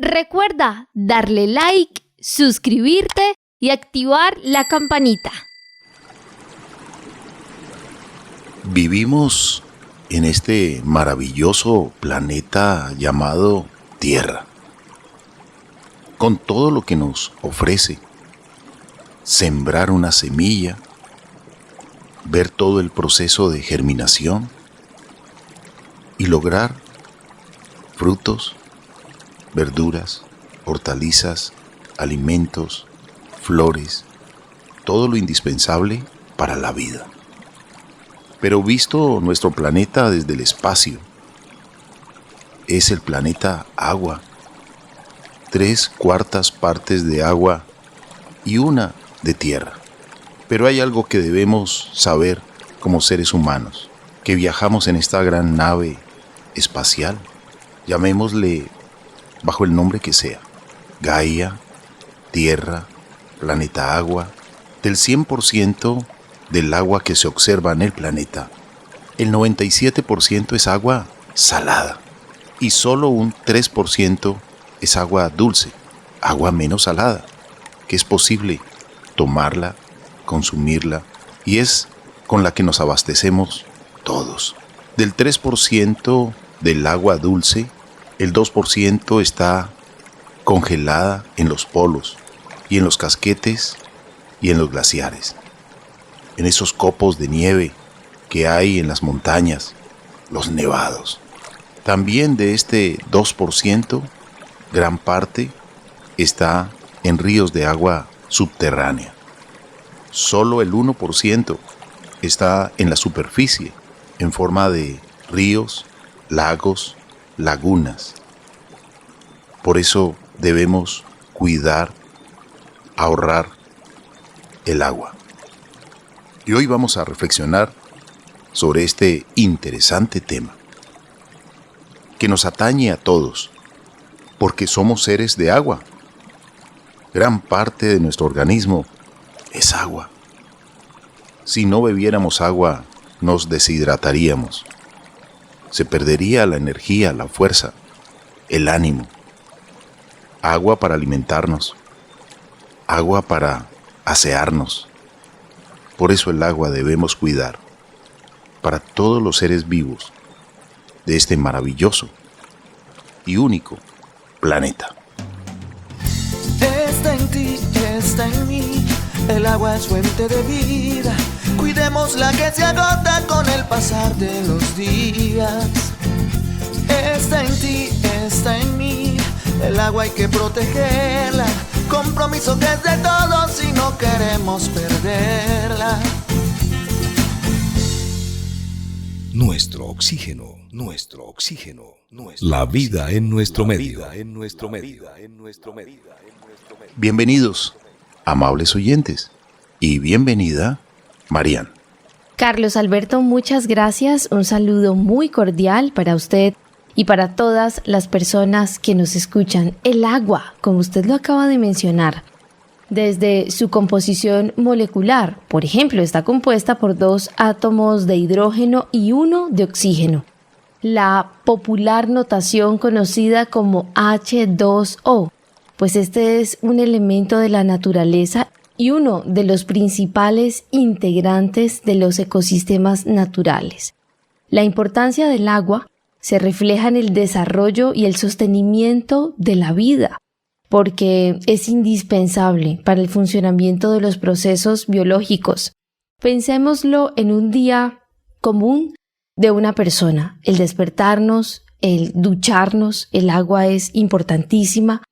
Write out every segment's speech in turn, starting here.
Recuerda darle like, suscribirte y activar la campanita. Vivimos en este maravilloso planeta llamado Tierra, con todo lo que nos ofrece. Sembrar una semilla, ver todo el proceso de germinación y lograr frutos, verduras, hortalizas, alimentos, flores, todo lo indispensable para la vida. Pero visto nuestro planeta desde el espacio, es el planeta agua, 3/4 partes de agua y 1 de tierra. Pero hay algo que debemos saber como seres humanos, que viajamos en esta gran nave espacial, llamémosle bajo el nombre que sea, Gaia, Tierra, planeta agua. Del 100% del agua que se observa en el planeta, el 97% es agua salada y solo un 3% es agua dulce, agua menos salada, que es posible tomarla, consumirla y es con la que nos abastecemos todos. Del 3% del agua dulce, el 2% está congelada en los polos y en los casquetes y en los glaciares, en esos copos de nieve que hay en las montañas, los nevados. También de este 2%, gran parte está en ríos de agua subterránea. Solo el 1% está en la superficie, en forma de ríos, lagos, lagunas. Por eso debemos cuidar, ahorrar el agua. Y hoy vamos a reflexionar sobre este interesante tema que nos atañe a todos, porque somos seres de agua. Gran parte de nuestro organismo es agua. Si no bebiéramos agua, nos deshidrataríamos. Se perdería la energía, la fuerza, el ánimo. Agua para alimentarnos, agua para asearnos. Por eso el agua debemos cuidar para todos los seres vivos de este maravilloso y único planeta. Está en ti, está en mí, el agua es fuente de vida. Cuidemos la que se agota con el pasar de los días. Está en ti, está en mí, el agua hay que protegerla. Compromiso que es de todos y no queremos perderla. Nuestro oxígeno. La vida en nuestro medio. Bienvenidos, amables oyentes, y bienvenida, Marian. Carlos Alberto, muchas gracias. Un saludo muy cordial para usted y para todas las personas que nos escuchan. El agua, como usted lo acaba de mencionar, desde su composición molecular, por ejemplo, está compuesta por 2 átomos de hidrógeno y 1 de oxígeno. La popular notación conocida como H2O, pues este es un elemento de la naturaleza y uno de los principales integrantes de los ecosistemas naturales. La importancia del agua se refleja en el desarrollo y el sostenimiento de la vida, porque es indispensable para el funcionamiento de los procesos biológicos. Pensémoslo en un día común de una persona. El despertarnos, el ducharnos, el agua es importantísima.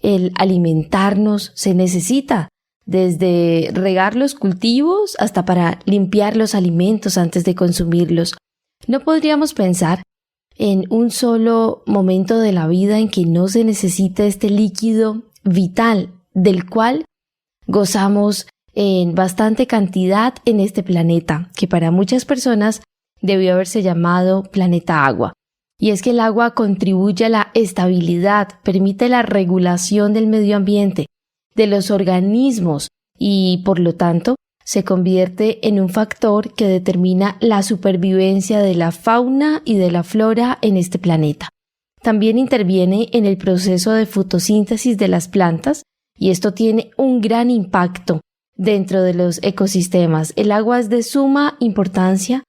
El alimentarnos se necesita, desde regar los cultivos hasta para limpiar los alimentos antes de consumirlos. No podríamos pensar en un solo momento de la vida en que no se necesita este líquido vital del cual gozamos en bastante cantidad en este planeta, que para muchas personas debió haberse llamado planeta agua. Y es que el agua contribuye a la estabilidad, permite la regulación del medio ambiente, de los organismos y, por lo tanto, se convierte en un factor que determina la supervivencia de la fauna y de la flora en este planeta. también interviene en el proceso de fotosíntesis de las plantas y esto tiene un gran impacto dentro de los ecosistemas. El agua es de suma importancia,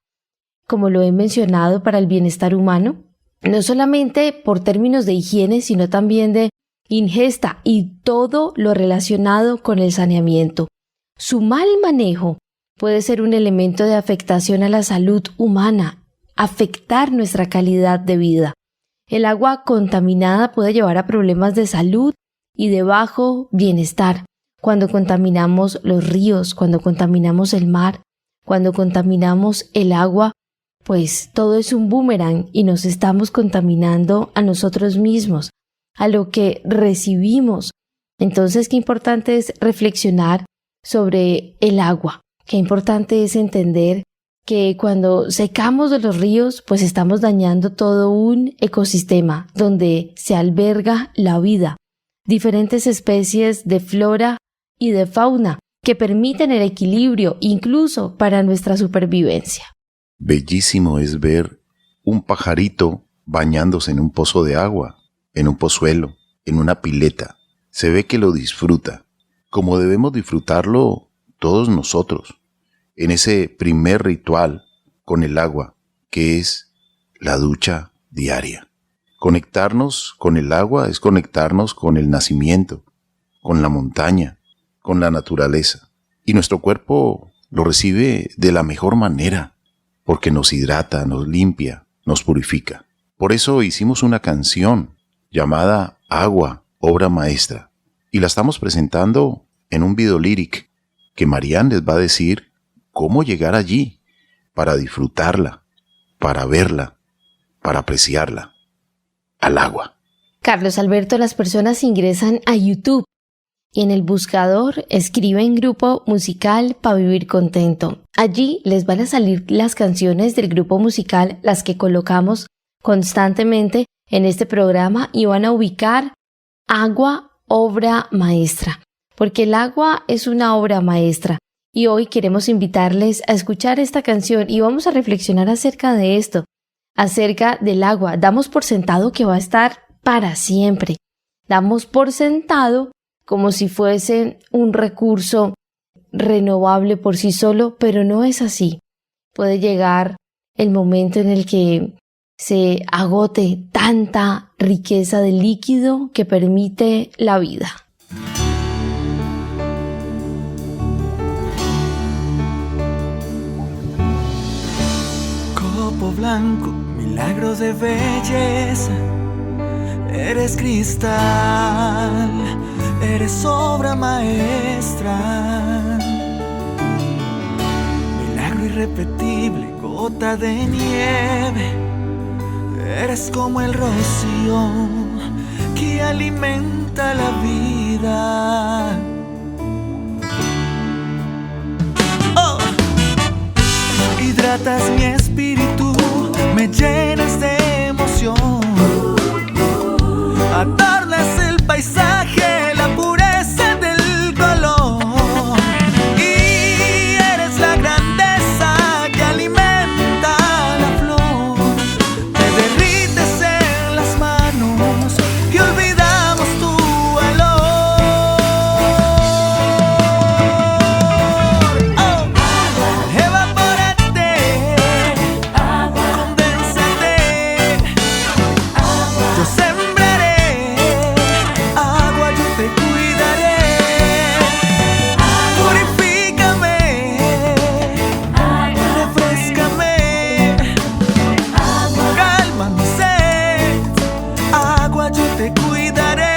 como lo he mencionado, para el bienestar humano, no solamente por términos de higiene, sino también de ingesta y todo lo relacionado con el saneamiento. Su mal manejo puede ser un elemento de afectación a la salud humana, afectar nuestra calidad de vida. El agua contaminada puede llevar a problemas de salud y de bajo bienestar. Cuando contaminamos los ríos, cuando contaminamos el mar, cuando contaminamos el agua, pues todo es un boomerang y nos estamos contaminando a nosotros mismos, a lo que recibimos. Entonces, qué importante es reflexionar sobre el agua. Qué importante es entender que cuando secamos de los ríos, pues estamos dañando todo un ecosistema donde se alberga la vida, diferentes especies de flora y de fauna que permiten el equilibrio incluso para nuestra supervivencia. Bellísimo es ver un pajarito bañándose en un pozo de agua, en un pozuelo, en una pileta. Se ve que lo disfruta, como debemos disfrutarlo todos nosotros, en ese primer ritual con el agua, que es la ducha diaria. Conectarnos con el agua es conectarnos con el nacimiento, con la montaña, con la naturaleza. Y nuestro cuerpo lo recibe de la mejor manera, porque nos hidrata, nos limpia, nos purifica. Por eso hicimos una canción llamada Agua, obra maestra, y la estamos presentando en un video lyric que Marian les va a decir cómo llegar allí para disfrutarla, para verla, para apreciarla, al agua. Carlos Alberto, las personas ingresan a YouTube y en el buscador escriben Grupo Musical Pa' Vivir Contento. Allí les van a salir las canciones del grupo musical, las que colocamos constantemente en este programa, y van a ubicar Agua, obra maestra, porque el agua es una obra maestra. Y hoy queremos invitarles a escuchar esta canción y vamos a reflexionar acerca de esto, acerca del agua. Damos por sentado que va a estar para siempre. Damos por sentado como si fuese un recurso renovable por sí solo, pero no es así. Puede llegar el momento en el que se agote tanta riqueza de líquido que permite la vida. Copo blanco, milagro de belleza, eres cristal, eres obra maestra, milagro irrepetible, gota de nieve, eres como el rocío que alimenta la vida. Oh. Hidratas mi espíritu, me llenas de emoción, adornas el paisaje, la pureza del color, y eres la grandeza que alimenta la flor. Te derrites en las manos y olvidamos tu valor. Oh, evapórate, condénsate, yo sembraré agua, yo te cuidaré. Purifícame, refréscame, calma mi sed, agua, yo te cuidaré.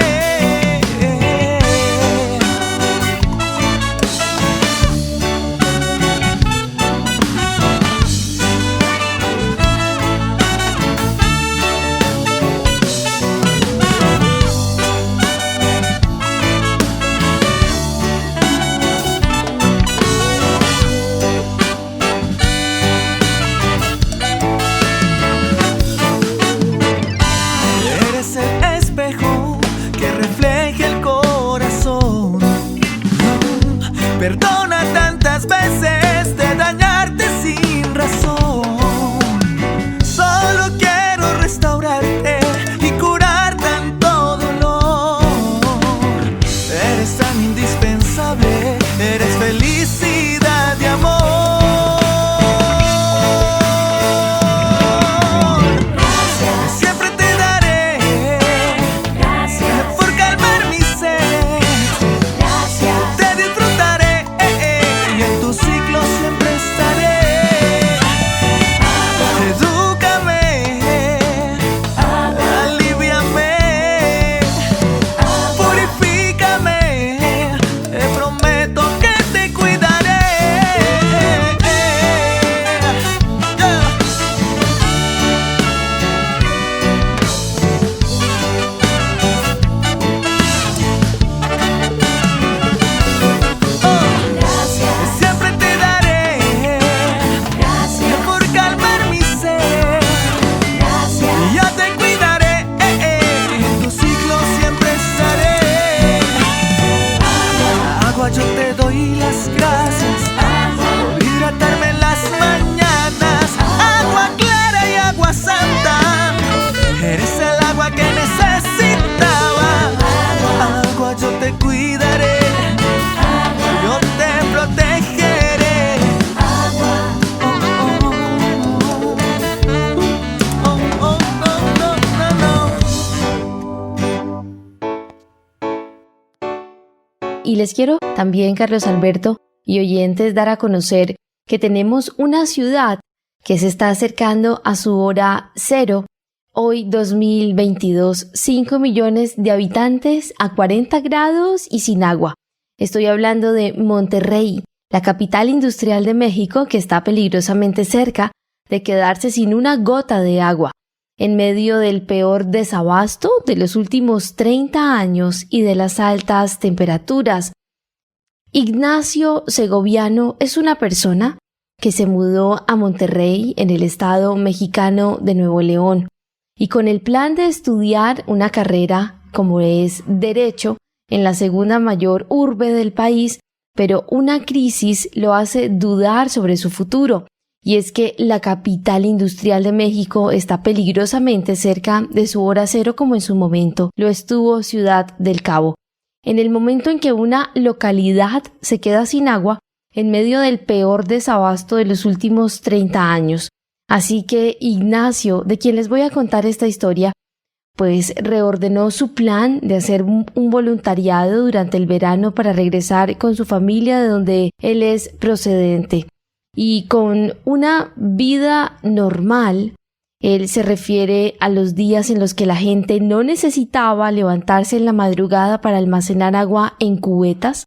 Eres el espejo que refleja el corazón. Perdona tantas veces de dañarte sin razón. Solo quiero restaurarte y curarte. Y les quiero también, Carlos Alberto y oyentes, dar a conocer que tenemos una ciudad que se está acercando a su hora cero. Hoy 2022, 5 millones de habitantes a 40 grados y sin agua. Estoy hablando de Monterrey, la capital industrial de México, que está peligrosamente cerca de quedarse sin una gota de agua, en medio del peor desabasto de los últimos 30 años y de las altas temperaturas. Ignacio Segoviano es una persona que se mudó a Monterrey, en el estado mexicano de Nuevo León, y con el plan de estudiar una carrera como es Derecho en la segunda mayor urbe del país, pero una crisis lo hace dudar sobre su futuro, y es que la capital industrial de México está peligrosamente cerca de su hora cero, como en su momento lo estuvo Ciudad del Cabo. En el momento en que una localidad se queda sin agua, en medio del peor desabasto de los últimos 30 años. Así que Ignacio, de quien les voy a contar esta historia, pues reordenó su plan de hacer un voluntariado durante el verano para regresar con su familia de donde él es procedente. Y con una vida normal, él se refiere a los días en los que la gente no necesitaba levantarse en la madrugada para almacenar agua en cubetas.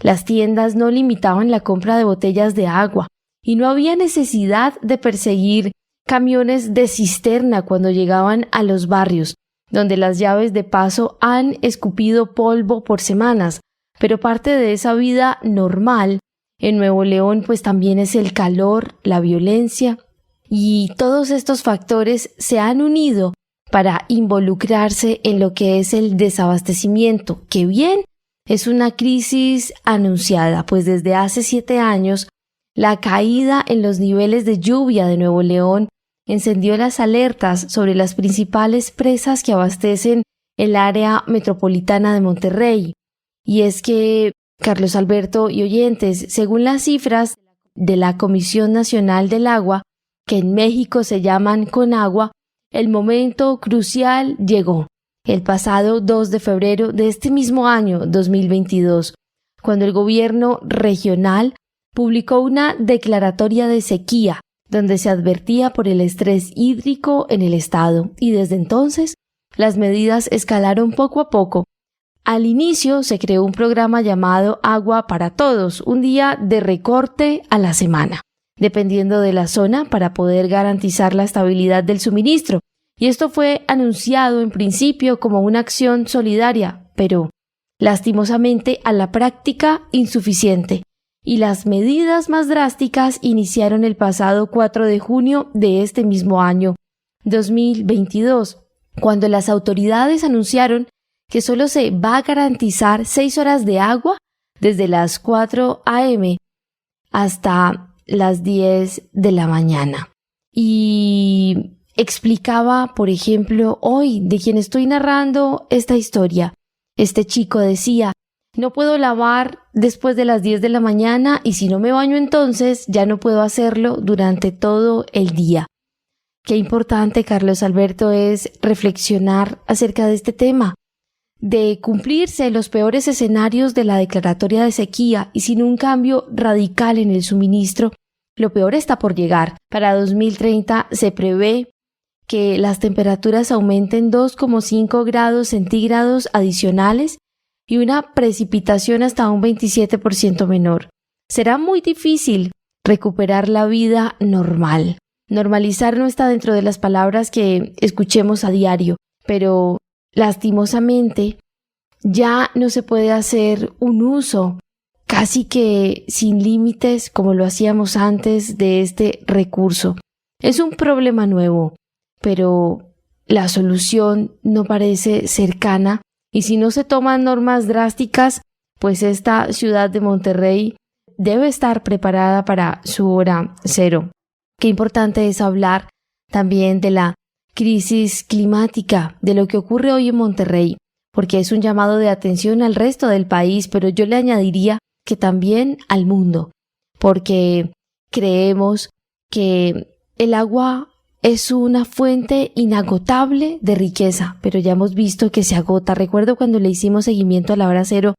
Las tiendas no limitaban la compra de botellas de agua y no había necesidad de perseguir camiones de cisterna cuando llegaban a los barrios, donde las llaves de paso han escupido polvo por semanas. Pero parte de esa vida normal en Nuevo León pues también es el calor, la violencia, y todos estos factores se han unido para involucrarse en lo que es el desabastecimiento, que bien es una crisis anunciada, pues desde hace 7 años la caída en los niveles de lluvia de Nuevo León encendió las alertas sobre las principales presas que abastecen el área metropolitana de Monterrey. Y es que, Carlos Alberto y oyentes, según las cifras de la Comisión Nacional del Agua, que en México se llaman Conagua, el momento crucial llegó el pasado 2 de febrero de este mismo año 2022, cuando el gobierno regional publicó una declaratoria de sequía donde se advertía por el estrés hídrico en el estado, y desde entonces las medidas escalaron poco a poco. Al inicio se creó un programa llamado Agua para Todos, un día de recorte a la semana, dependiendo de la zona, para poder garantizar la estabilidad del suministro. Y esto fue anunciado en principio como una acción solidaria, pero lastimosamente a la práctica insuficiente. Y las medidas más drásticas iniciaron el pasado 4 de junio de este mismo año, 2022, cuando las autoridades anunciaron que solo se va a garantizar 6 horas de agua desde las 4 a.m. hasta las 10 de la mañana. Y explicaba, por ejemplo, hoy, de quien estoy narrando esta historia, este chico decía: no puedo lavar después de las 10 de la mañana y si no me baño entonces ya no puedo hacerlo durante todo el día. Qué importante, Carlos Alberto, es reflexionar acerca de este tema. De cumplirse los peores escenarios de la declaratoria de sequía y sin un cambio radical en el suministro, lo peor está por llegar. Para 2030 se prevé que las temperaturas aumenten 2,5 grados centígrados adicionales y una precipitación hasta un 27% menor. Será muy difícil recuperar la vida normal. Normalizar no está dentro de las palabras que escuchemos a diario, pero lastimosamente ya no se puede hacer un uso casi que sin límites como lo hacíamos antes de este recurso. Es un problema nuevo, pero la solución no parece cercana. Y si no se toman normas drásticas, pues esta ciudad de Monterrey debe estar preparada para su hora cero. Qué importante es hablar también de la crisis climática, de lo que ocurre hoy en Monterrey, porque es un llamado de atención al resto del país, pero yo le añadiría que también al mundo, porque creemos que el agua es una fuente inagotable de riqueza, pero ya hemos visto que se agota. Recuerdo cuando le hicimos seguimiento a la hora cero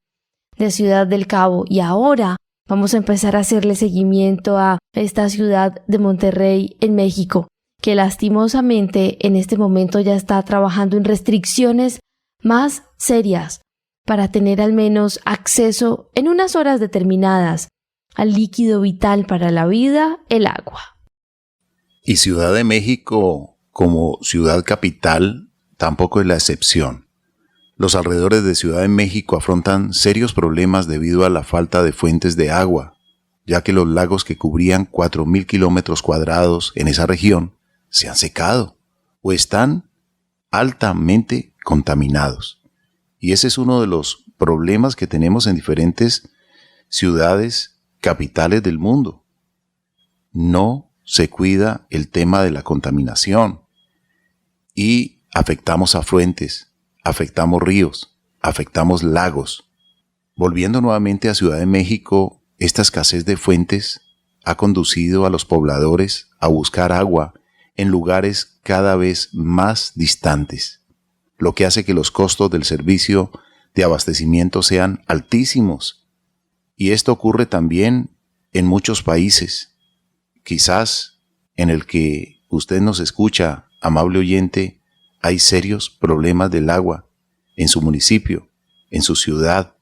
de Ciudad del Cabo y ahora vamos a empezar a hacerle seguimiento a esta ciudad de Monterrey en México, que lastimosamente en este momento ya está trabajando en restricciones más serias para tener al menos acceso en unas horas determinadas al líquido vital para la vida, el agua. Y Ciudad de México, como ciudad capital, tampoco es la excepción. Los alrededores de Ciudad de México afrontan serios problemas debido a la falta de fuentes de agua, ya que los lagos que cubrían 4.000 kilómetros cuadrados en esa región se han secado o están altamente contaminados. Y ese es uno de los problemas que tenemos en diferentes ciudades capitales del mundo. No se cuida el tema de la contaminación y afectamos afluentes, afectamos ríos, afectamos lagos. Volviendo nuevamente a Ciudad de México, esta escasez de fuentes ha conducido a los pobladores a buscar agua en lugares cada vez más distantes, lo que hace que los costos del servicio de abastecimiento sean altísimos. Y esto ocurre también en muchos países. Quizás en el que usted nos escucha, amable oyente, hay serios problemas del agua en su municipio, en su ciudad.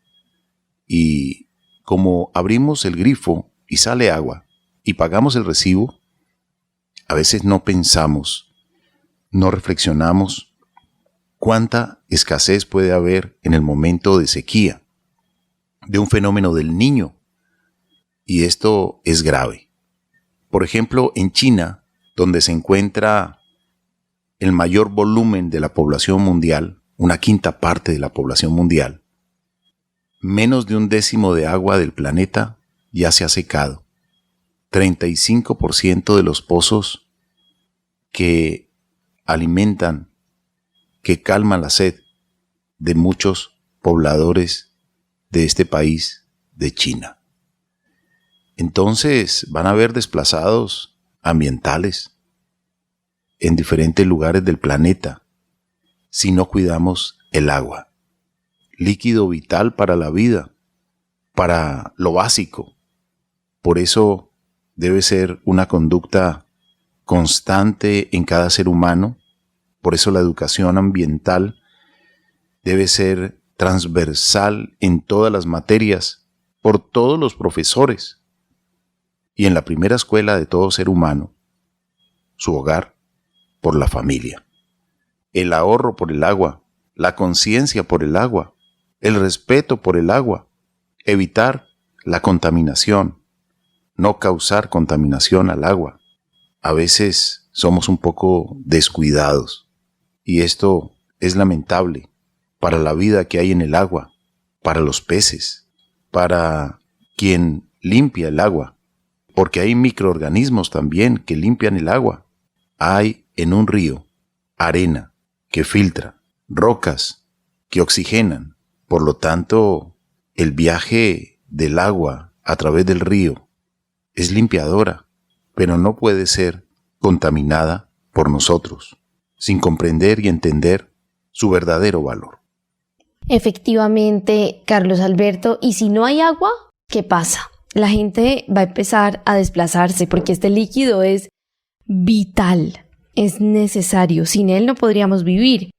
Y como abrimos el grifo y sale agua y pagamos el recibo, a veces no pensamos, no reflexionamos cuánta escasez puede haber en el momento de sequía, de un fenómeno del Niño. Y esto es grave. Por ejemplo, en China, donde se encuentra el mayor volumen de la población mundial, una quinta parte de la población mundial, menos de 1/10 de agua del planeta ya se ha secado. 35% de los pozos que alimentan, que calman la sed de muchos pobladores de este país, de China. Entonces van a haber desplazados ambientales en diferentes lugares del planeta si no cuidamos el agua, líquido vital para la vida, para lo básico. Por eso debe ser una conducta constante en cada ser humano. Por eso la educación ambiental debe ser transversal en todas las materias, por todos los profesores. Y en la primera escuela de todo ser humano, su hogar, por la familia. El ahorro por el agua, la conciencia por el agua, el respeto por el agua, evitar la contaminación, no causar contaminación al agua. A veces somos un poco descuidados y esto es lamentable para la vida que hay en el agua, para los peces, para quien limpia el agua, porque hay microorganismos también que limpian el agua. Hay en un río arena que filtra, rocas que oxigenan. Por lo tanto, el viaje del agua a través del río es limpiadora, pero no puede ser contaminada por nosotros, sin comprender y entender su verdadero valor. Efectivamente, Carlos Alberto, y si no hay agua, ¿qué pasa? La gente va a empezar a desplazarse porque este líquido es vital, es necesario, sin él no podríamos vivir.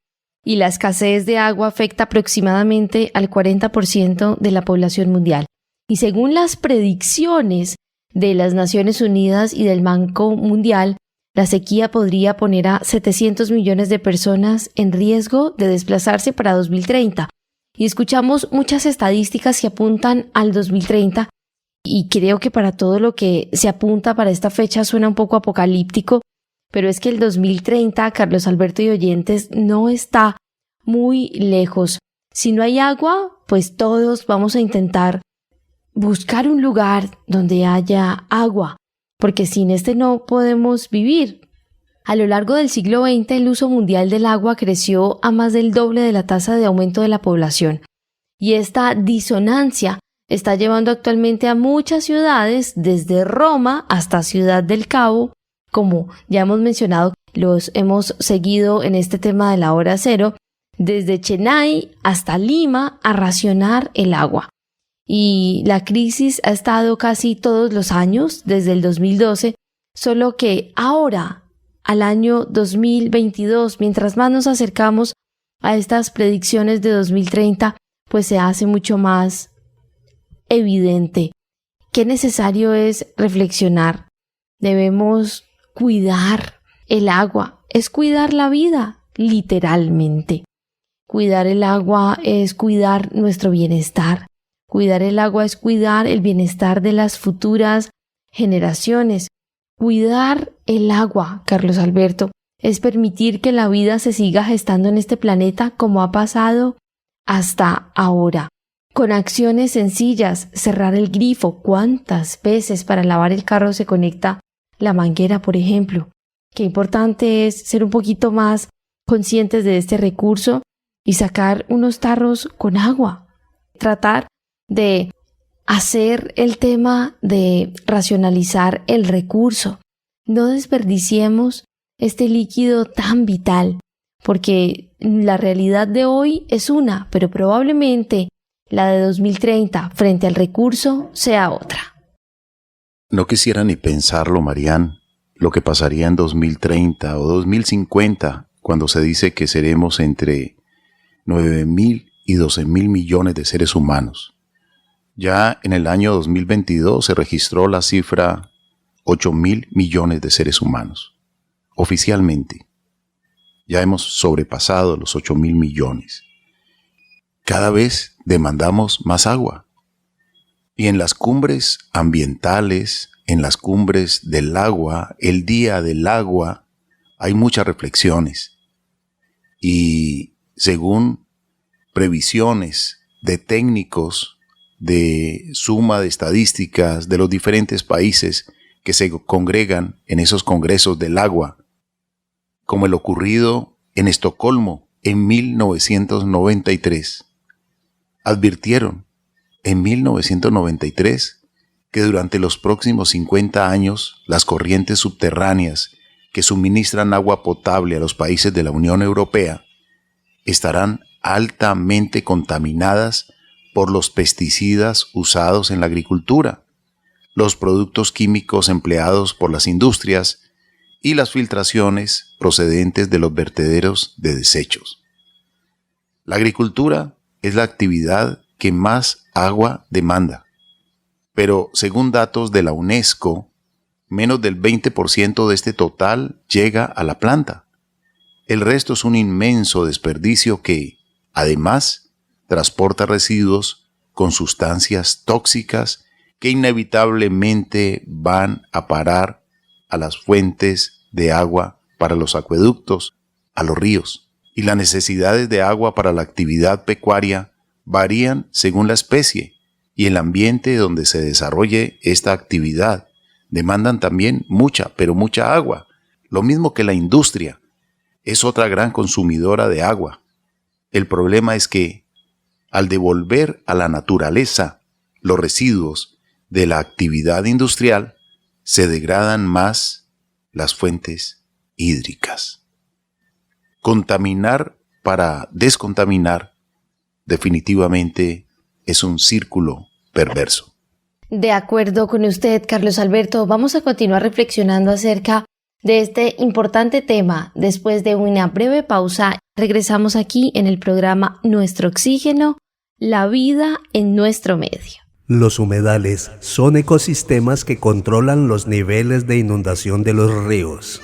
Y la escasez de agua afecta aproximadamente al 40% de la población mundial. Y según las predicciones de las Naciones Unidas y del Banco Mundial, la sequía podría poner a 700 millones de personas en riesgo de desplazarse para 2030. Y escuchamos muchas estadísticas que apuntan al 2030 y creo que para todo lo que se apunta para esta fecha suena un poco apocalíptico, pero es que el 2030, Carlos Alberto y oyentes, no está muy lejos. Si no hay agua, pues todos vamos a intentar buscar un lugar donde haya agua, porque sin este no podemos vivir. A lo largo del siglo XX, el uso mundial del agua creció a más del doble de la tasa de aumento de la población. Y esta disonancia está llevando actualmente a muchas ciudades, desde Roma hasta Ciudad del Cabo, como ya hemos mencionado, los hemos seguido en este tema de la hora cero, desde Chennai hasta Lima, a racionar el agua. y la crisis ha estado casi todos los años, desde el 2012, solo que ahora, al año 2022, mientras más nos acercamos a estas predicciones de 2030, pues se hace mucho más evidente que necesario es reflexionar. Debemos cuidar el agua, es cuidar la vida, literalmente. Cuidar el agua es cuidar nuestro bienestar. Cuidar el agua es cuidar el bienestar de las futuras generaciones. Cuidar el agua, Carlos Alberto, es permitir que la vida se siga gestando en este planeta como ha pasado hasta ahora. Con acciones sencillas, cerrar el grifo. ¿Cuántas veces para lavar el carro se conecta la manguera, por ejemplo? Qué importante es ser un poquito más conscientes de este recurso y sacar unos tarros con agua. Tratar de hacer el tema de racionalizar el recurso. No desperdiciemos este líquido tan vital, porque la realidad de hoy es una, pero probablemente la de 2030 frente al recurso sea otra. No quisiera ni pensarlo, Marian, lo que pasaría en 2030 o 2050, cuando se dice que seremos entre 9.000 y 12.000 millones de seres humanos. Ya en el año 2022 se registró la cifra 8.000 millones de seres humanos. Oficialmente, ya hemos sobrepasado los 8.000 millones. Cada vez demandamos más agua. Y en las cumbres ambientales, en las cumbres del agua, el Día del Agua, hay muchas reflexiones. Y según previsiones de técnicos, de suma de estadísticas de los diferentes países que se congregan en esos congresos del agua, como el ocurrido en Estocolmo en 1993, advirtieron en 1993 que durante los próximos 50 años las corrientes subterráneas que suministran agua potable a los países de la Unión Europea estarán altamente contaminadas por los pesticidas usados en la agricultura, los productos químicos empleados por las industrias y las filtraciones procedentes de los vertederos de desechos. La agricultura es la actividad que más agua demanda, pero según datos de la UNESCO, menos del 20% de este total llega a la planta. El resto es un inmenso desperdicio que, además, transporta residuos con sustancias tóxicas que inevitablemente van a parar a las fuentes de agua para los acueductos, a los ríos. Y las necesidades de agua para la actividad pecuaria varían según la especie y el ambiente donde se desarrolle esta actividad. Demandan también mucha, pero mucha agua. Lo mismo que la industria. Es otra gran consumidora de agua. El problema es que, al devolver a la naturaleza los residuos de la actividad industrial, se degradan más las fuentes hídricas. Contaminar para descontaminar definitivamente es un círculo perverso. De acuerdo con usted, Carlos Alberto, vamos a continuar reflexionando acerca de este importante tema. Después de una breve pausa, regresamos aquí en el programa Nuestro Oxígeno, la vida en nuestro medio. Los humedales son ecosistemas que controlan los niveles de inundación de los ríos.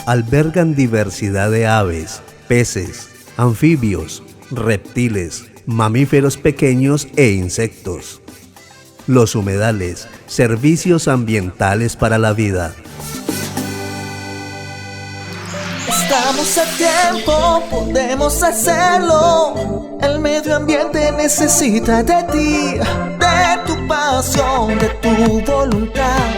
Albergan diversidad de aves, peces, anfibios, reptiles, mamíferos pequeños e insectos. Los humedales, servicios ambientales para la vida. Estamos a tiempo, podemos hacerlo. El medio ambiente necesita de ti, de tu pasión, de tu voluntad,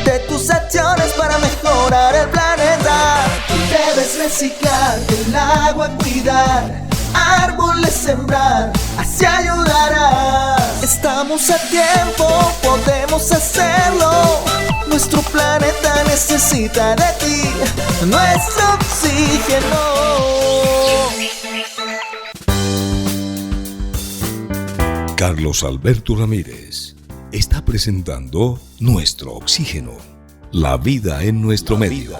de tus acciones para mejorar el planeta. Debes reciclar, el agua cuidar, árboles sembrar, así ayudarás. Estamos a tiempo, podemos hacerlo. Nuestro planeta necesita de ti, nuestro oxígeno. Carlos Alberto Ramírez está presentando Nuestro Oxígeno, la vida en nuestro medio.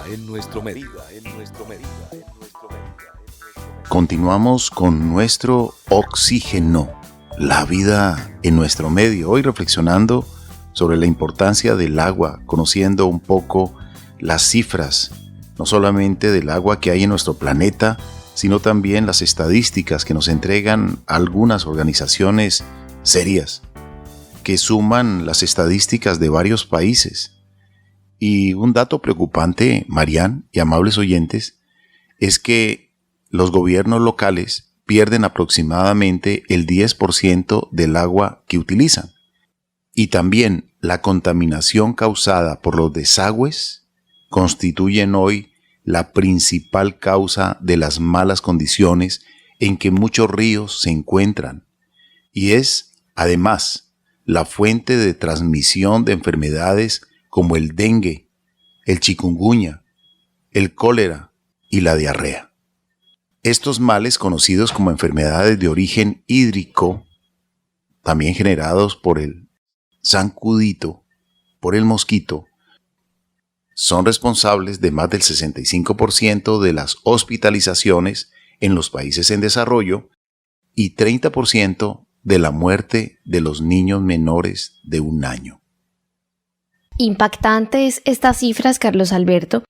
Continuamos con Nuestro Oxígeno, la vida en nuestro medio. Hoy reflexionando sobre la importancia del agua, conociendo un poco las cifras, no solamente del agua que hay en nuestro planeta, sino también las estadísticas que nos entregan algunas organizaciones serias, que suman las estadísticas de varios países. Y un dato preocupante, Marián y amables oyentes, es que los gobiernos locales pierden aproximadamente el 10% del agua que utilizan. Y también la contaminación causada por los desagües constituyen hoy la principal causa de las malas condiciones en que muchos ríos se encuentran. Y es, además, la fuente de transmisión de enfermedades como el dengue, el chikungunya, el cólera y la diarrea. Estos males, conocidos como enfermedades de origen hídrico, también generados por el zancudito, por el mosquito, son responsables de más del 65% de las hospitalizaciones en los países en desarrollo y 30% de la muerte de los niños menores de 1 año. Impactantes estas cifras, Carlos Alberto,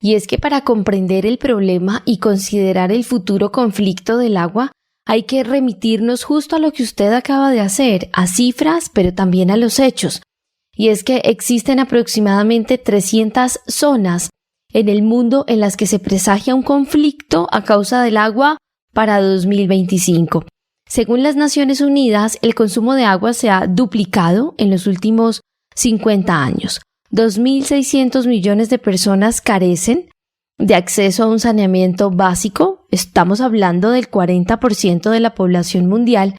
y es que para comprender el problema y considerar el futuro conflicto del agua, hay que remitirnos justo a lo que usted acaba de hacer, a cifras, pero también a los hechos. Y es que existen aproximadamente 300 zonas en el mundo en las que se presagia un conflicto a causa del agua para 2025. Según las Naciones Unidas, el consumo de agua se ha duplicado en los últimos 50 años. 2.600 millones de personas carecen de acceso a un saneamiento básico, estamos hablando del 40% de la población mundial,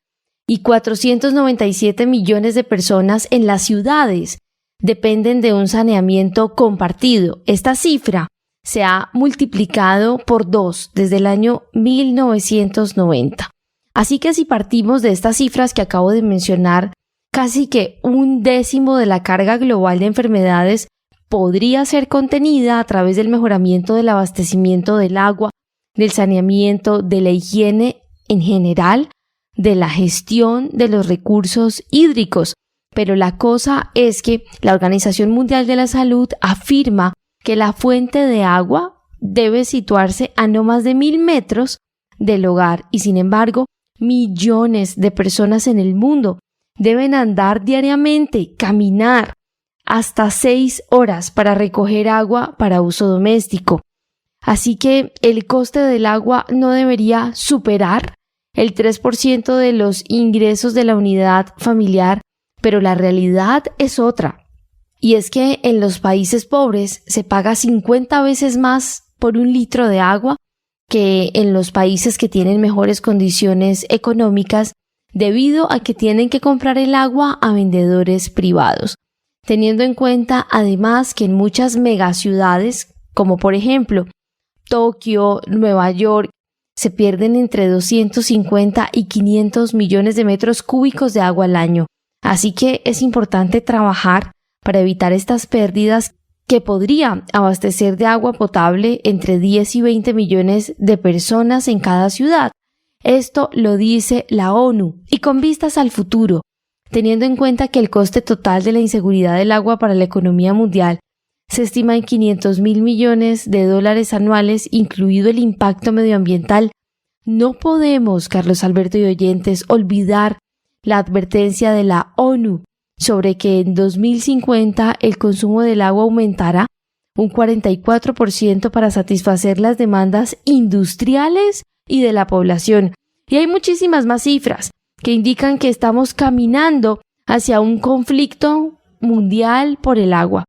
y 497 millones de personas en las ciudades dependen de un saneamiento compartido. Esta cifra se ha multiplicado por 2 desde el año 1990. Así que si partimos de estas cifras que acabo de mencionar, casi que 1/10 de la carga global de enfermedades podría ser contenida a través del mejoramiento del abastecimiento del agua, del saneamiento, de la higiene en general, de la gestión de los recursos hídricos. Pero la cosa es que la Organización Mundial de la Salud afirma que la fuente de agua debe situarse a no más de 1.000 metros del hogar y, sin embargo, millones de personas en el mundo deben andar diariamente, caminar hasta 6 horas para recoger agua para uso doméstico. Así que el coste del agua no debería superar el 3% de los ingresos de la unidad familiar, pero la realidad es otra. Y es que en los países pobres se paga 50 veces más por 1 litro de agua que en los países que tienen mejores condiciones económicas, debido a que tienen que comprar el agua a vendedores privados. Teniendo en cuenta además que en muchas megaciudades, como por ejemplo Tokio, Nueva York, se pierden entre 250 y 500 millones de metros cúbicos de agua al año. Así que es importante trabajar para evitar estas pérdidas que podría abastecer de agua potable entre 10 y 20 millones de personas en cada ciudad. Esto lo dice la ONU y con vistas al futuro, teniendo en cuenta que el coste total de la inseguridad del agua para la economía mundial se estima en $500 mil millones anuales, incluido el impacto medioambiental. No podemos, Carlos Alberto y oyentes, olvidar la advertencia de la ONU sobre que en 2050 el consumo del agua aumentará un 44% para satisfacer las demandas industriales y de la población. Y hay muchísimas más cifras que indican que estamos caminando hacia un conflicto mundial por el agua.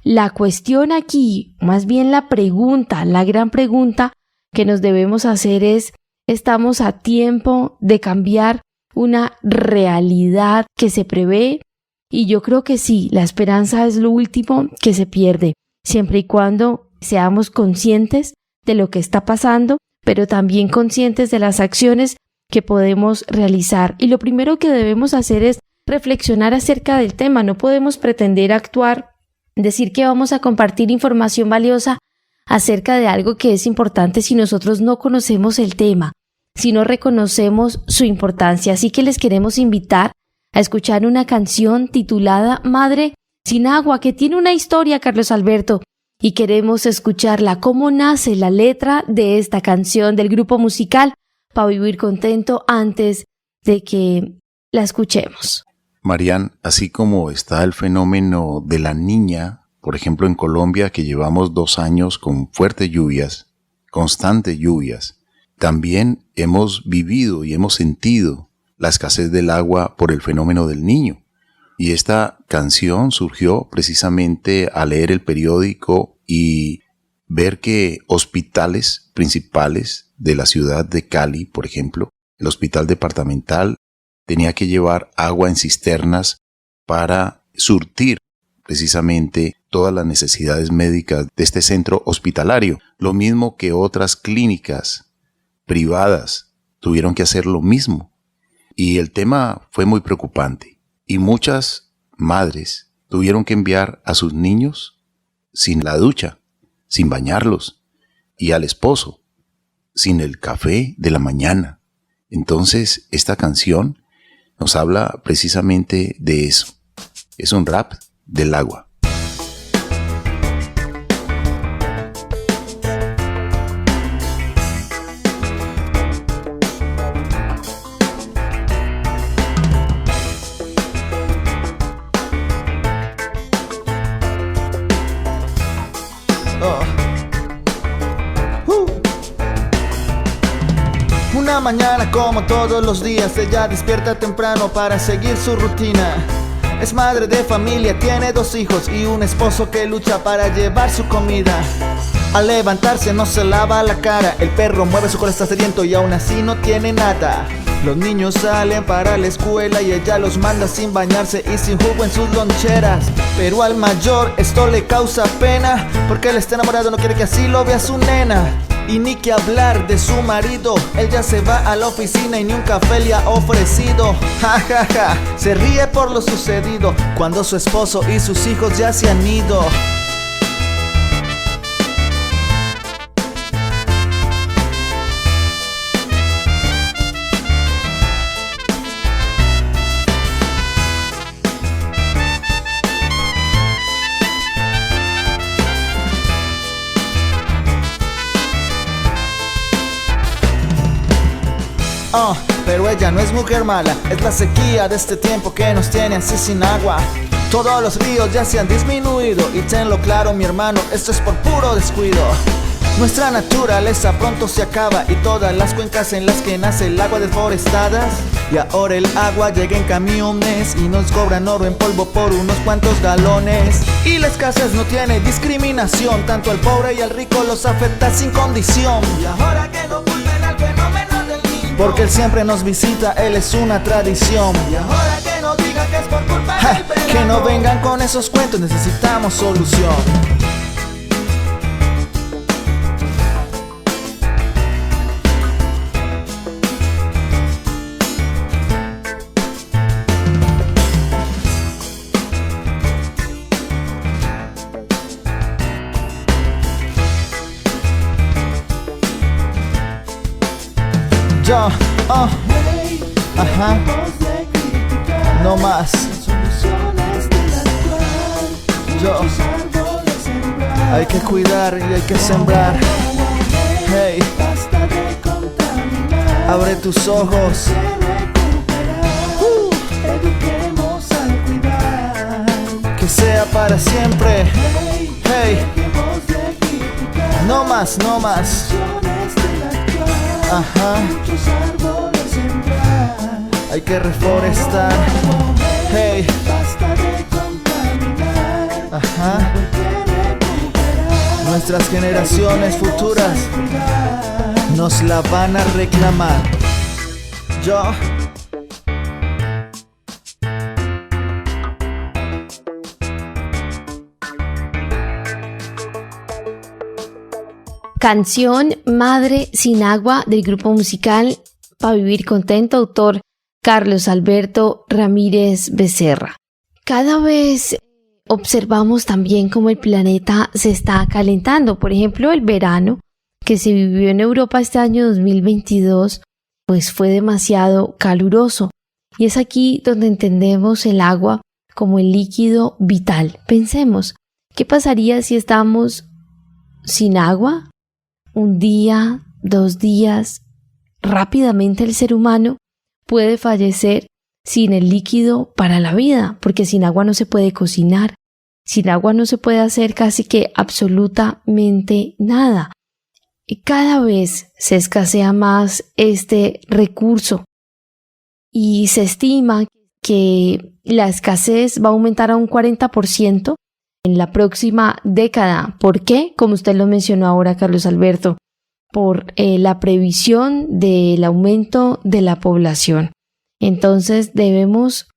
La cuestión aquí, más bien la pregunta, la gran pregunta que nos debemos hacer es, ¿estamos a tiempo de cambiar una realidad que se prevé? Y yo creo que sí, la esperanza es lo último que se pierde, siempre y cuando seamos conscientes de lo que está pasando, pero también conscientes de las acciones que podemos realizar. Y lo primero que debemos hacer es reflexionar acerca del tema. No podemos pretender actuar, decir que vamos a compartir información valiosa acerca de algo que es importante si nosotros no conocemos el tema, si no reconocemos su importancia. Así que les queremos invitar a escuchar una canción titulada Madre sin agua, que tiene una historia, Carlos Alberto, y queremos escucharla. ¿Cómo nace la letra de esta canción del grupo musical Pa' Vivir Contento antes de que la escuchemos? Marian, así como está el fenómeno de la niña, por ejemplo en Colombia, que llevamos 2 años con fuertes lluvias, constantes lluvias, también hemos vivido y hemos sentido la escasez del agua por el fenómeno del Niño. Y esta canción surgió precisamente al leer el periódico y ver que hospitales principales de la ciudad de Cali, por ejemplo, el hospital departamental, tenía que llevar agua en cisternas para surtir precisamente todas las necesidades médicas de este centro hospitalario. Lo mismo que otras clínicas privadas tuvieron que hacer lo mismo. Y el tema fue muy preocupante. Y muchas madres tuvieron que enviar a sus niños sin la ducha, sin bañarlos, y al esposo sin el café de la mañana. Entonces, esta canción nos habla precisamente de eso. Es un rap del agua. Una mañana como todos los días, ella despierta temprano para seguir su rutina. Es madre de familia, tiene 2 hijos y un esposo que lucha para llevar su comida. Al levantarse no se lava la cara, el perro mueve su cola, está sediento y aún así no tiene nada. Los niños salen para la escuela y ella los manda sin bañarse y sin jugo en sus loncheras. Pero al mayor esto le causa pena, porque él está enamorado, no quiere que así lo vea su nena. Y ni que hablar de su marido, él ya se va a la oficina y ni un café le ha ofrecido. Ja, ja, ja, se ríe por lo sucedido cuando su esposo y sus hijos ya se han ido. Pero ella no es mujer mala, es la sequía de este tiempo que nos tiene así sin agua. Todos los ríos ya se han disminuido y tenlo claro mi hermano, esto es por puro descuido. Nuestra naturaleza pronto se acaba y todas las cuencas en las que nace el agua deforestadas. Y ahora el agua llega en camiones y nos cobran oro en polvo por unos cuantos galones. Y la escasez no tiene discriminación, tanto al pobre y al rico los afecta sin condición. Y ahora que no culpen al fenómeno del niño, porque él siempre nos visita, él es una tradición. Y ahora que no digan que es por culpa del verano, que no vengan con esos cuentos, necesitamos solución. Yo, ajá, no más. Yo, hay que cuidar y hay que sembrar. Hey, abre tus ojos. Que sea para siempre. Hey, no más, no más. Ajá. Hay que reforestar. Hey. Ajá. Nuestras generaciones futuras nos la van a reclamar. Yo. Canción Madre sin agua del grupo musical para vivir contento, autor Carlos Alberto Ramírez Becerra. Cada vez observamos también cómo el planeta se está calentando. Por ejemplo, el verano que se vivió en Europa este año 2022, pues fue demasiado caluroso. Y es aquí donde entendemos el agua como el líquido vital. Pensemos, ¿qué pasaría si estamos sin agua? Un día, 2 días, rápidamente el ser humano puede fallecer sin el líquido para la vida, porque sin agua no se puede cocinar, sin agua no se puede hacer casi que absolutamente nada. Y cada vez se escasea más este recurso y se estima que la escasez va a aumentar a un 40% en la próxima década. ¿Por qué? Como usted lo mencionó ahora, Carlos Alberto, por la previsión del aumento de la población. Entonces debemos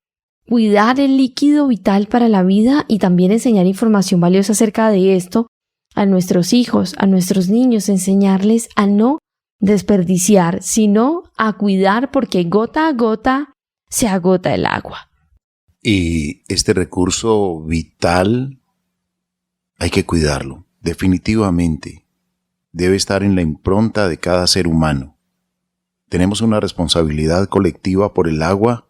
cuidar el líquido vital para la vida y también enseñar información valiosa acerca de esto a nuestros hijos, a nuestros niños, enseñarles a no desperdiciar, sino a cuidar, porque gota a gota se agota el agua. Y este recurso vital hay que cuidarlo, definitivamente. Debe estar en la impronta de cada ser humano. Tenemos una responsabilidad colectiva por el agua,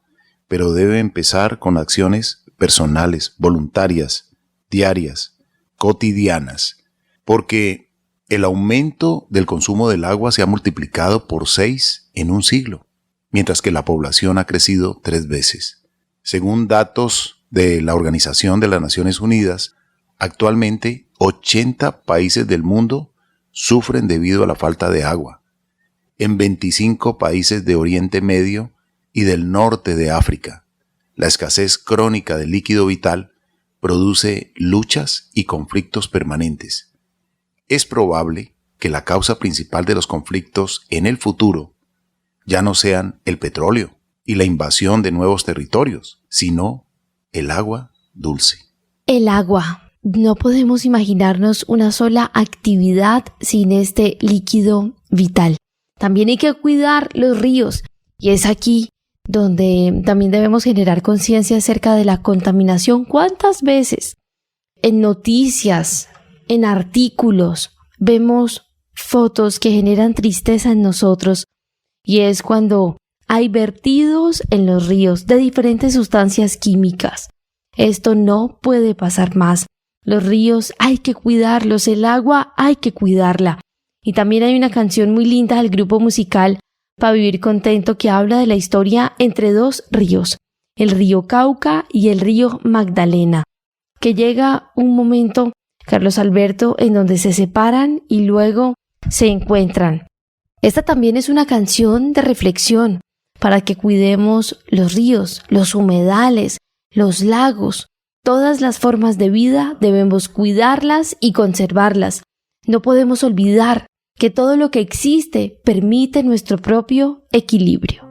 pero debe empezar con acciones personales, voluntarias, diarias, cotidianas, porque el aumento del consumo del agua se ha multiplicado por 6 en un siglo, mientras que la población ha crecido 3 veces. Según datos de la Organización de las Naciones Unidas, actualmente 80 países del mundo sufren debido a la falta de agua. En 25 países de Oriente Medio y del norte de África, la escasez crónica de líquido vital produce luchas y conflictos permanentes. Es probable que la causa principal de los conflictos en el futuro ya no sean el petróleo y la invasión de nuevos territorios, sino el agua dulce. El agua. No podemos imaginarnos una sola actividad sin este líquido vital. También hay que cuidar los ríos, y es aquí donde también debemos generar conciencia acerca de la contaminación. ¿Cuántas veces en noticias, en artículos, vemos fotos que generan tristeza en nosotros? Y es cuando hay vertidos en los ríos de diferentes sustancias químicas. Esto no puede pasar más. Los ríos hay que cuidarlos, el agua hay que cuidarla. Y también hay una canción muy linda del grupo musical Pa' Vivir Contento que habla de la historia entre 2 ríos, el río Cauca y el río Magdalena, que llega un momento, Carlos Alberto, en donde se separan y luego se encuentran. Esta también es una canción de reflexión para que cuidemos los ríos, los humedales, los lagos. Todas las formas de vida debemos cuidarlas y conservarlas. No podemos olvidar que todo lo que existe permite nuestro propio equilibrio.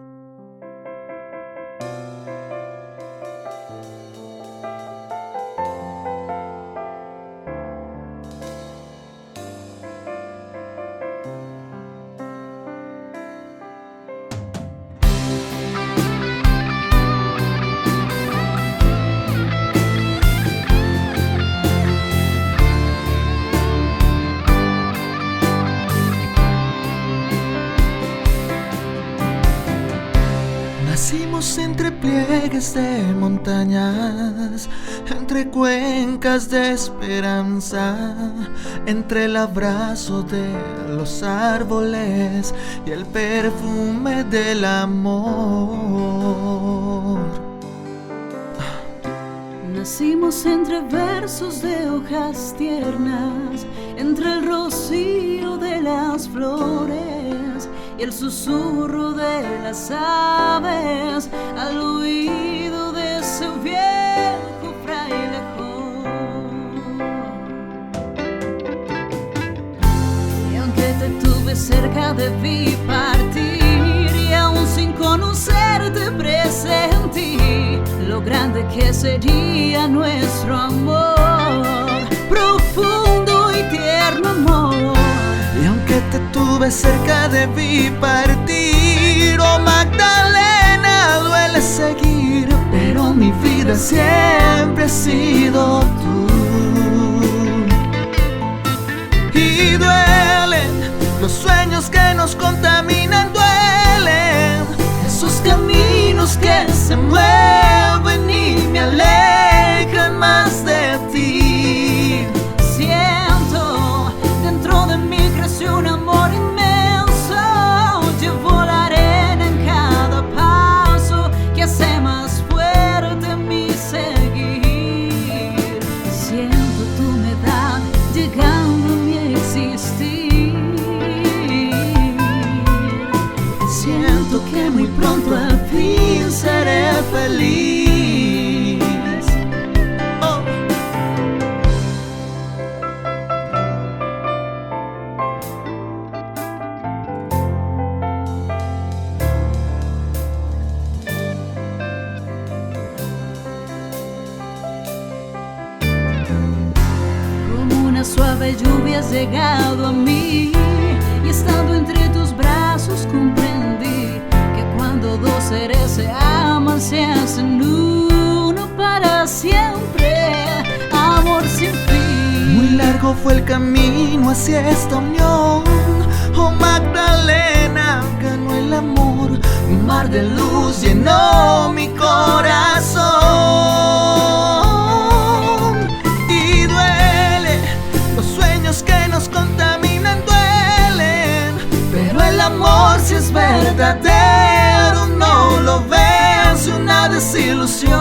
Nacimos entre pliegues de montañas, entre cuencas de esperanza, entre el abrazo de los árboles y el perfume del amor. Nacimos entre versos de hojas tiernas, entre el rocío de las flores y el susurro de las aves al oído de ese viejo frailejón. Y aunque te tuve cerca debí partir, y aún sin conocerte presentí lo grande que sería nuestro amor, profundo y tierno amor. Y aunque te tuve cerca debí partir, oh Magdalena, duele seguir, pero mi vida siempre ha sido tú. Y duelen los sueños que nos contaminan, duelen esos caminos que se mueven y me alejan más de ti. Siento dentro de mí creció un amor inmenso, llevo la arena en cada paso que hace más fuerte mi seguir. Siento tu humedad llegando a mi existir. Siento que muy pronto al fin seré feliz. Oh. Como una suave lluvia has llegado a mí, y estando entre tus brazos comprendí que cuando dos seres se aman se hacen uno para siempre, amor sin fin. Muy largo fue el camino hacia esta unión, oh Magdalena, ganó el amor, un mar de luz llenó mi corazón. Y duele los sueños que nos contaminan, duelen, pero el amor si es verdadero no lo vence una desilusión.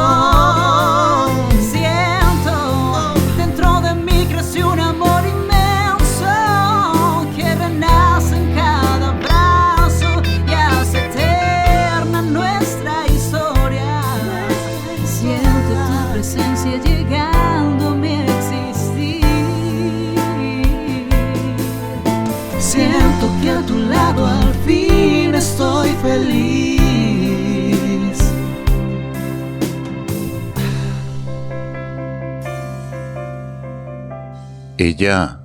Siento dentro de mí creció un amor inmenso que renace en cada abrazo y hace eterna nuestra historia. Siento tu presencia llegando a mi existir. Siento que a tu lado al fin estoy feliz. Ella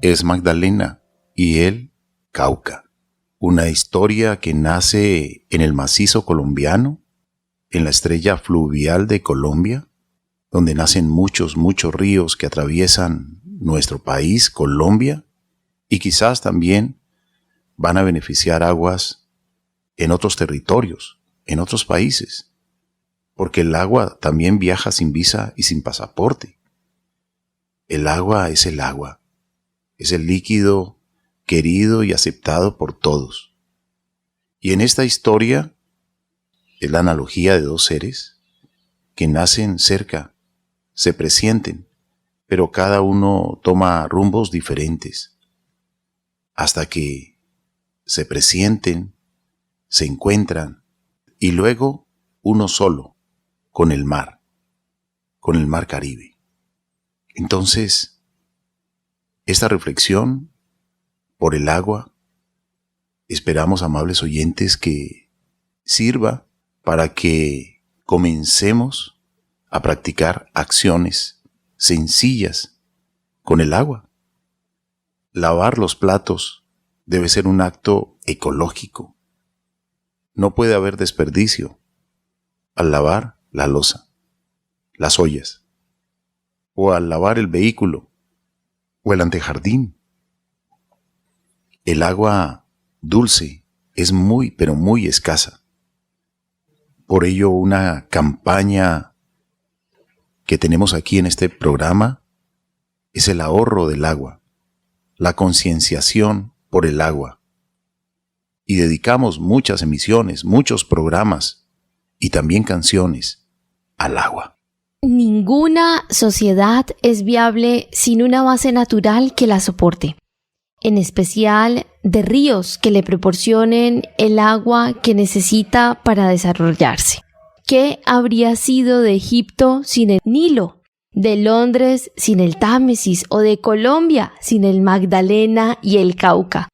es Magdalena y él Cauca. Una historia que nace en el macizo colombiano, en la estrella fluvial de Colombia, donde nacen muchos ríos que atraviesan nuestro país, Colombia, y quizás también van a beneficiar aguas en otros territorios, en otros países, porque el agua también viaja sin visa y sin pasaporte. El agua, es el líquido querido y aceptado por todos. Y en esta historia es la analogía de dos seres que nacen cerca, se presienten, pero cada uno toma rumbos diferentes, hasta que se presienten, se encuentran, y luego uno solo, con el mar Caribe. Entonces, esta reflexión por el agua, esperamos, amables oyentes, que sirva para que comencemos a practicar acciones sencillas con el agua. Lavar los platos debe ser un acto ecológico. No puede haber desperdicio al lavar la loza, las ollas, o al lavar el vehículo, o el antejardín. El agua dulce es muy, pero muy escasa. Por ello, una campaña que tenemos aquí en este programa es el ahorro del agua, la concienciación por el agua. Y dedicamos muchas emisiones, muchos programas y también canciones al agua. Ninguna sociedad es viable sin una base natural que la soporte, en especial de ríos que le proporcionen el agua que necesita para desarrollarse. ¿Qué habría sido de Egipto sin el Nilo? ¿De Londres sin el Támesis? ¿O de Colombia sin el Magdalena y el Cauca?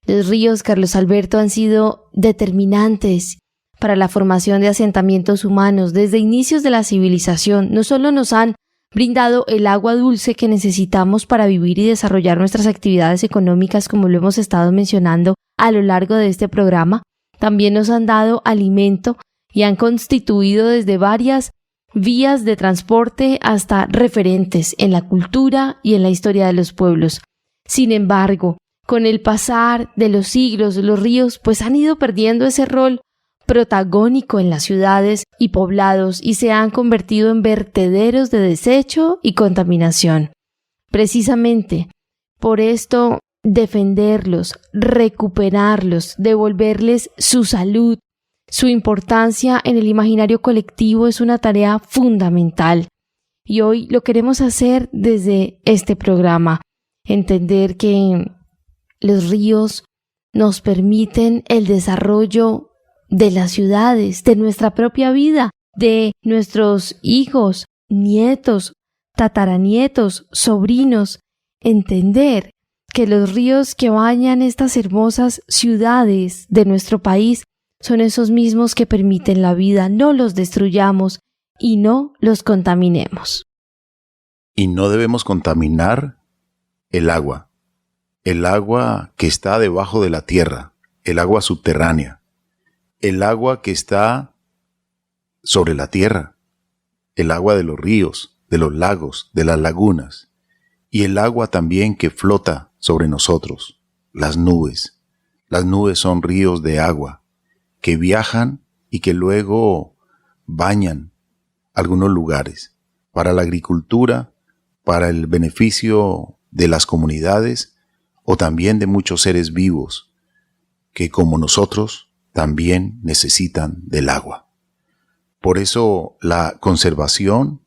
Los ríos, Carlos Alberto, han sido determinantes para la formación de asentamientos humanos desde inicios de la civilización. No solo nos han brindado el agua dulce que necesitamos para vivir y desarrollar nuestras actividades económicas, como lo hemos estado mencionando a lo largo de este programa, también nos han dado alimento y han constituido desde varias vías de transporte hasta referentes en la cultura y en la historia de los pueblos. Sin embargo, con el pasar de los siglos, los ríos pues han ido perdiendo ese rol protagónico en las ciudades y poblados y se han convertido en vertederos de desecho y contaminación. Precisamente por esto, defenderlos, recuperarlos, devolverles su salud, su importancia en el imaginario colectivo es una tarea fundamental. Y hoy lo queremos hacer desde este programa, entender que los ríos nos permiten el desarrollo de las ciudades, de nuestra propia vida, de nuestros hijos, nietos, tataranietos, sobrinos. Entender que los ríos que bañan estas hermosas ciudades de nuestro país son esos mismos que permiten la vida. No los destruyamos y no los contaminemos. Y no debemos contaminar el agua que está debajo de la tierra, el agua subterránea, el agua que está sobre la tierra, el agua de los ríos, de los lagos, de las lagunas, y el agua también que flota sobre nosotros, las nubes. Las nubes son ríos de agua que viajan y que luego bañan algunos lugares para la agricultura, para el beneficio de las comunidades o también de muchos seres vivos que como nosotros también necesitan del agua. Por eso la conservación,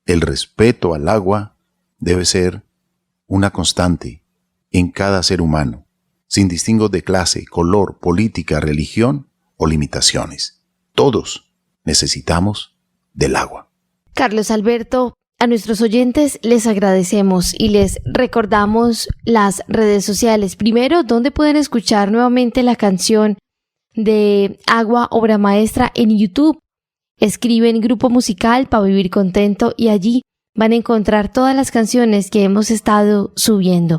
el respeto al agua debe ser una constante en cada ser humano, sin distingos de clase, color, política, religión o limitaciones. Todos necesitamos del agua. Carlos Alberto, a nuestros oyentes les agradecemos y les recordamos las redes sociales. Primero, ¿dónde pueden escuchar nuevamente la canción de Agua, obra maestra? En YouTube. Escriben Grupo Musical para Vivir Contento y allí van a encontrar todas las canciones que hemos estado subiendo.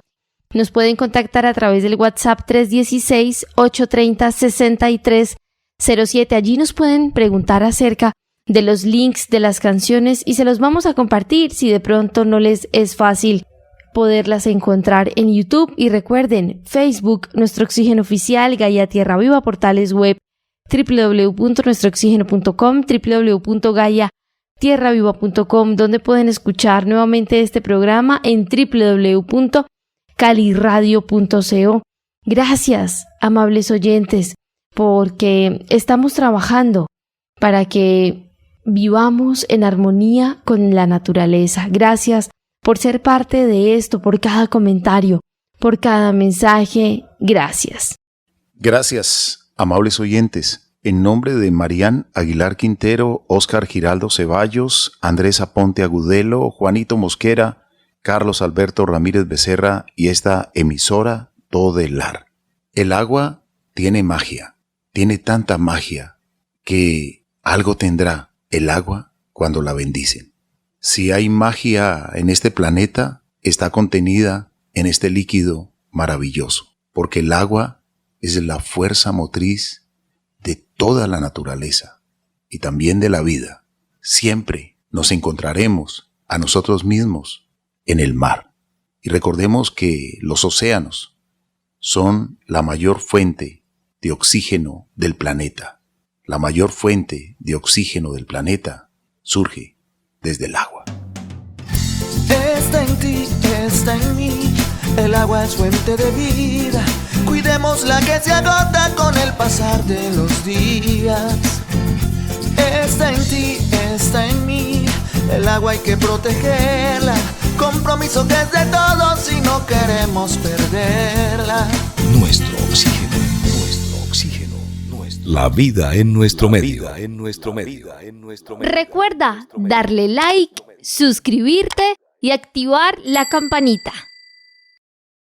Nos pueden contactar a través del WhatsApp 316-830-6307. Allí nos pueden preguntar acerca de los links de las canciones y se los vamos a compartir si de pronto no les es fácil poderlas encontrar en YouTube. Y recuerden, Facebook, Nuestro Oxígeno Oficial, Gaia Tierra Viva, portales web www.nuestrooxigeno.com, www.gaiatierraviva.com, donde pueden escuchar nuevamente este programa en www.caliradio.co. Gracias, amables oyentes, porque estamos trabajando para que vivamos en armonía con la naturaleza. Gracias por ser parte de esto, por cada comentario, por cada mensaje. Gracias. Gracias, amables oyentes. En nombre de Marían Aguilar Quintero, Óscar Giraldo Ceballos, Andrés Aponte Agudelo, Juanito Mosquera, Carlos Alberto Ramírez Becerra y esta emisora Todelar. El agua tiene magia, tiene tanta magia que algo tendrá el agua cuando la bendicen. Si hay magia en este planeta, está contenida en este líquido maravilloso, porque el agua es la fuerza motriz de toda la naturaleza y también de la vida. Siempre nos encontraremos a nosotros mismos en el mar. Y recordemos que los océanos son la mayor fuente de oxígeno del planeta. La mayor fuente de oxígeno del planeta surge desde el agua. Está en ti, está en mí, el agua es fuente de vida. Cuidémosla que se agota con el pasar de los días. Está en ti, está en mí, el agua hay que protegerla. Compromiso que es de todos y no queremos perderla. Nuestro oxígeno, nuestro oxígeno, la vida en nuestro medio. Recuerda darle like, suscribirte y activar la campanita.